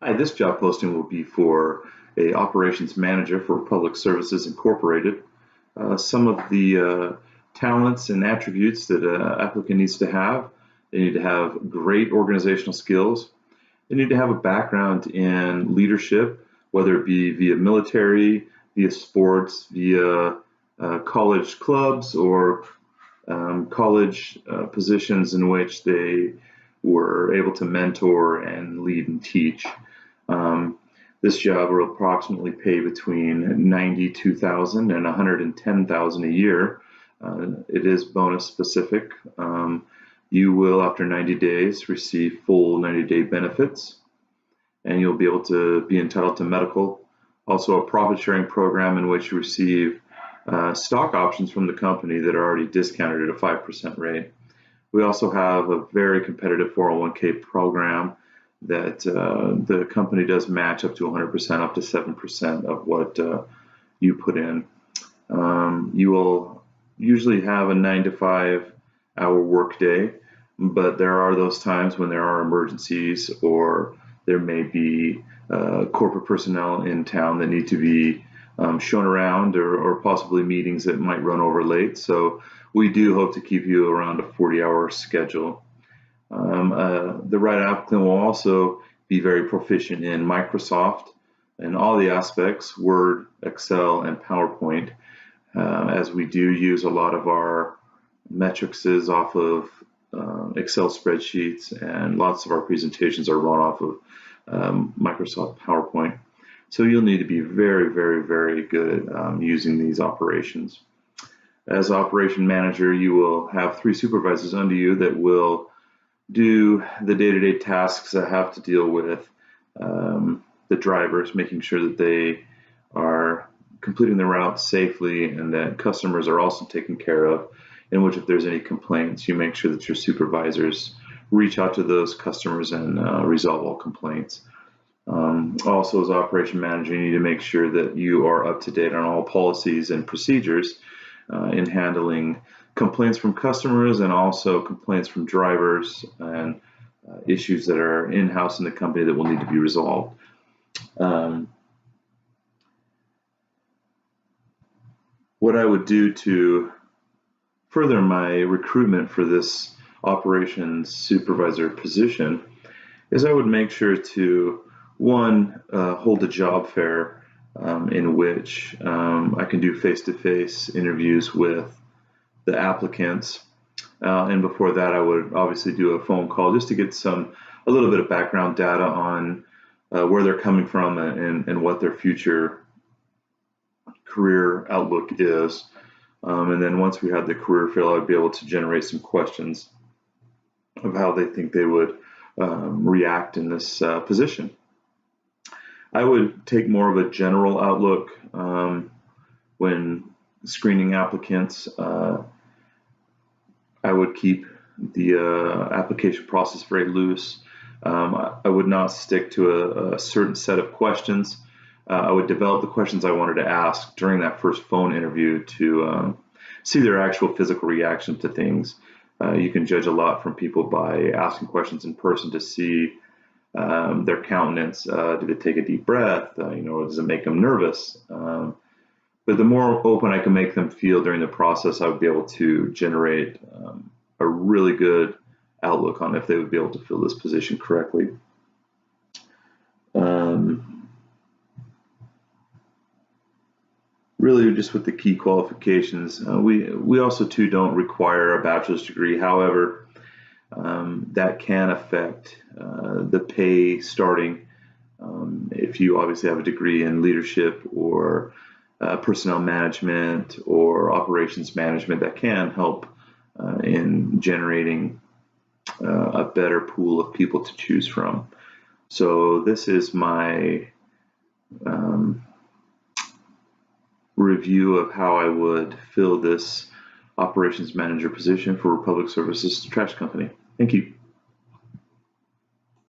Hi, this job posting will be for a operations manager for Public Services Incorporated. Some of the talents and attributes that an applicant needs to have: they need to have great organizational skills. They need to have a background in leadership, whether it be via military, via sports, via college clubs, or college positions in which they were able to mentor and lead and teach. Um, this job will approximately pay between $92,000 and $110,000 a year. It is bonus specific. You will, after 90 days, receive full 90-day benefits, and you'll be able to be entitled to medical. Also, a profit sharing program in which you receive stock options from the company that are already discounted at a 5% rate. We also have a very competitive 401k program that the company does match up to 100%, up to 7% of what you put in. You will usually have a 9 to 5 hour workday, but there are those times when there are emergencies, or there may be corporate personnel in town that need to be shown around, or possibly meetings that might run over late. So we do hope to keep you around a 40-hour schedule. The right applicant will also be very proficient in Microsoft and all the aspects: Word, Excel, and PowerPoint, as we do use a lot of our metrics off of Excel spreadsheets, and lots of our presentations are run off of Microsoft PowerPoint. So you'll need to be very, very, very good at using these operations. As operation manager, you will have 3 supervisors under you that will do the day-to-day tasks that have to deal with the drivers, making sure that they are completing the route safely and that customers are also taken care of, in which if there's any complaints, you make sure that your supervisors reach out to those customers and resolve all complaints. Also, as operation manager, you need to make sure that you are up to date on all policies and procedures in handling complaints from customers, and also complaints from drivers, and issues that are in-house in the company that will need to be resolved. What I would do to further my recruitment for this operations supervisor position is I would make sure to, one, hold a job fair in which I can do face-to-face interviews with the applicants, and before that I would obviously do a phone call just to get a little bit of background data on where they're coming from, and what their future career outlook is. And then once we had the career fill, I'd be able to generate some questions of how they think they would react in this position. I would take more of a general outlook when screening applicants. I would keep the application process very loose. I would not stick to a certain set of questions. I would develop the questions I wanted to ask during that first phone interview to see their actual physical reaction to things. You can judge a lot from people by asking questions in person to see their countenance. Do they take a deep breath? Does it make them nervous? But the more open I can make them feel during the process, I would be able to generate a really good outlook on if they would be able to fill this position correctly. Really, just with the key qualifications, we also too don't require a bachelor's degree. However, that can affect the pay starting. If you obviously have a degree in leadership, or personnel management, or operations management, that can help in generating a better pool of people to choose from. So this is my review of how I would fill this operations manager position for Republic Services Trash Company. Thank you.